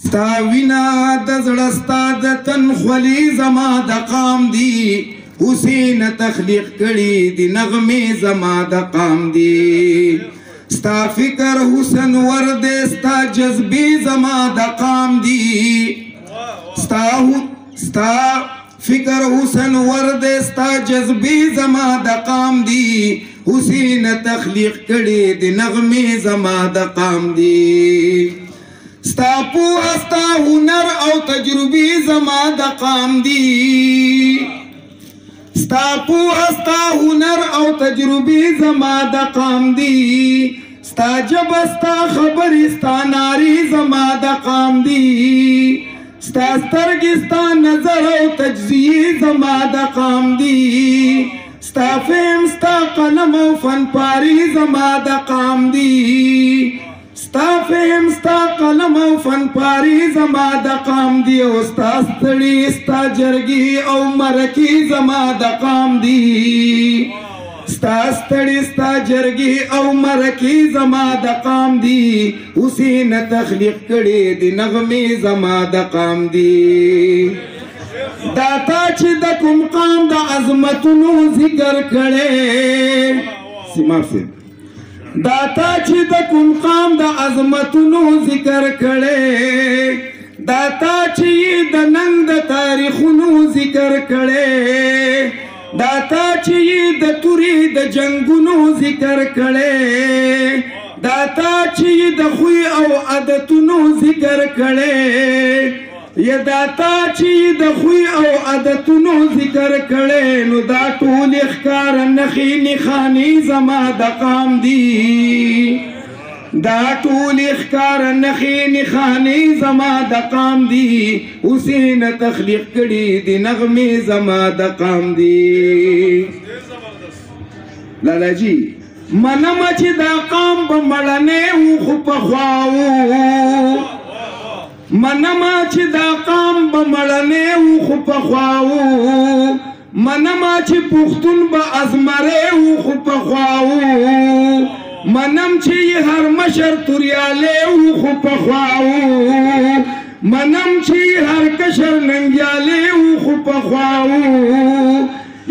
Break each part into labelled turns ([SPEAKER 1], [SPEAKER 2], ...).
[SPEAKER 1] ستا وینا د زړه ستا د تن خولي زما د قام دي حسین تخلیق کړي دي نغمې زما د قام دي ستا فکر حسن ورد ستا جذبې زما د قام دي ستا فکر حسن ورد ستا جذبې زما د قام دي حسین تخلیق کړي دي نغمې زما د قام دي ستا پوهه ستا هنر او تجربې زما د قام دي ستا پوهه ستا هنر او تجربې زما د قام دي ستا ژبه ستا خبرې ستا نارې زما د قام دي ستا سترګې ستا نظر او تجزیې زما د قام دي ستا فهم ستا قلم او فنپاري زما د قام دي ستا فهم ستا قلم او فنپاري زما د قام دي او ستا ستړي ستا جرګي او مرکي زما د قام دي ستا ستړي ستا جرګي او مرکي زما د قام دي حسین تخلیق کړي دي نغمې زما د قام دي دا تا چې د کوم قام د عظمتونو ذکر کړي سیمار سے دا تا چې د کوم قام د عظمتونو ذکر کړي دا تا چې د ننګ د تاریخونو ذکر کړي دا تا چې د توري د جنگونو ذکر کړي دا تا چې د خوی او عادتونو ذکر کړي یا دا تا چې د خوی او عادتونو ذکر کړي نو دا ټول ښکار نخې نښانې زما د قام دي دا ټول ښکار نخې نښانې زما د قام دي حسین تخلیق کړي دي نغمې زما د قام دي لالا جی منم چې دا قام به مړنې و خو پخوا و منم چې دا قام به مړنې و خو پخوا و منم چې پښتون به ازمرې و خو پخوا و منم چې هر مشر توریالی و خو پخوا و منم چې هر کشر ننګیالی و خو پخوا و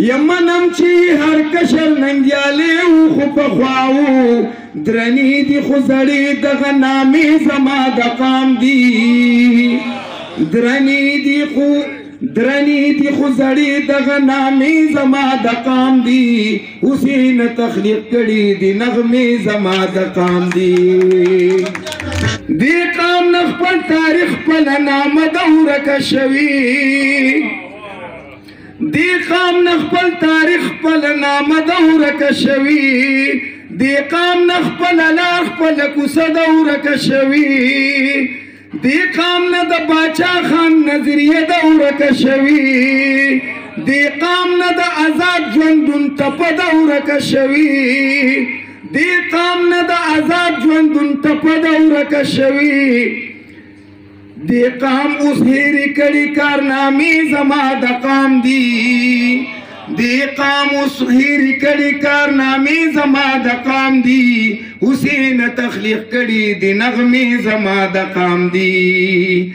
[SPEAKER 1] یا منم چې هر کشر ننګیالی و خو پخوا و درنی دی خو زړې دغه نامې زما د قام دي درنی دی خو زړې دغه نامې زما د قام دي حسین تخلیق کړي دي نغمې زما د قام دي دې قام نه خپل تاریخ خپل نامه د ورکه شوي دې قام نه خپل تاریخ خپل نامه د ورکه شوي دې قام نه خپل لار خپل کوڅه د ورکه شوي دې قام نه د باچا خان نظریه د ورکه شوي دې قام نه د آزاد ژوندون ټپه د ورکه شوي دې قام نه د آزاد ژوندون ټپه د ورکه شوي دې قام اوس هېرې کړي کارنامې زما د قام دي دې قام اوس هېرې کړي کارنامې زما د قام دي حسین تخلیق کړي دي نغمې زما د قام دي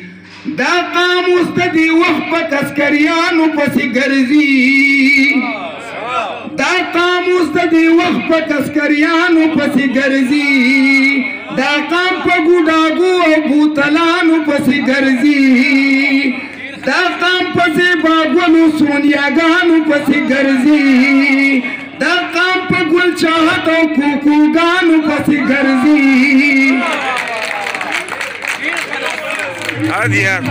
[SPEAKER 1] دا قام اوس د دې وخت په تذکریانو پسې ګرځي دا قام اوس د دې وخت په تذکریانو پسې ګرځي دا قام په ګوډاګو او بوتلانو پسې ګرځي دا قام په زیباګلو سونیاګانو پسې ګرځي دا قام په ګل چاهت او کوکوګانو پسې ګرځي
[SPEAKER 2] حد یار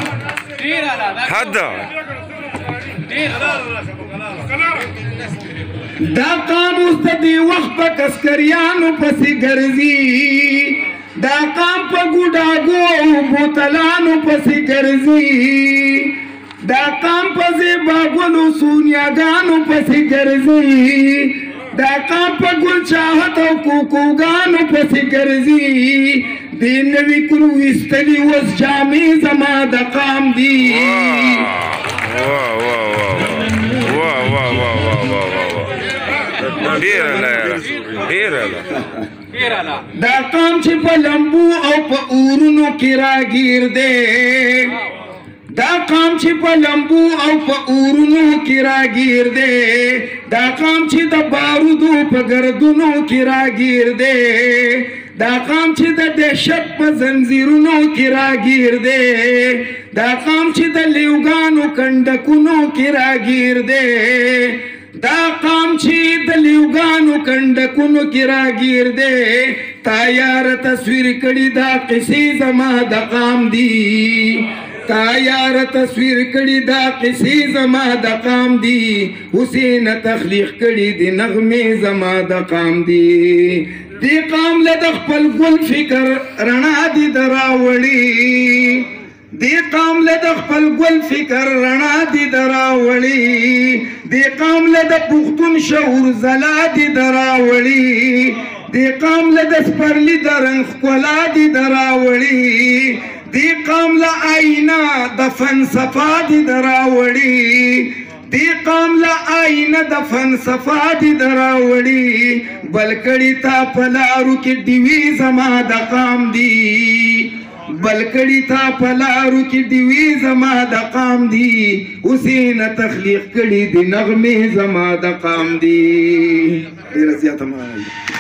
[SPEAKER 2] حد
[SPEAKER 1] دا قام اوس د دې وخت په تذکریانو پسې ګرځي دا قام په ګوډاګو او بوتلانو پسې ګرځي دا قام په زیباګلو سونیاګانو پسې ګرځي دا قام په ګل چاهت او کوکوګانو پسې ګرځي دې نوي کلو ایستلي اوس جامې زما د قام دي دا قام چې په لمبو او په اورونو کې راګیر دی دا قام چې په لمبو او په اورونو کې راګیر دی دا قام چې د بارودو په ګردونو کې راګیر دی دا قام چې د دهشت په زنځیرونو کې راګیر دی دا قام چې د لیوګانو کنډکونو کې راګیر دی دا قام چې د لیوګانو کنډکونو کې راګیر دی تا یار تصویر کړي دا قصې زما د قام دی تا یار تصویر کړي دا قصې زما د قام دی حسین تخلیق کړي دی نغمې زما د قام دی دی قام له د خپل ګل فکر رڼا دی دراوړي دی قام له د خپل ګل فکر رڼا دی دراوړي دی قام له د پښتون شعور زلا دی دراوړي دی قام له د سپرلی د رنګ ښکلا دی دراوړي دی قام له آینه د فلسفه دی دراوړي دی قام له آینه د فلسفه دی دراوړي بلکړی تا په لارو کې ډیوي زما د قام دی بلکړی تا په لارو کې ډیوي زما د قام دی حسین تخلیق کړي دی نغمې زما د قام دی ډیره زیاته معنا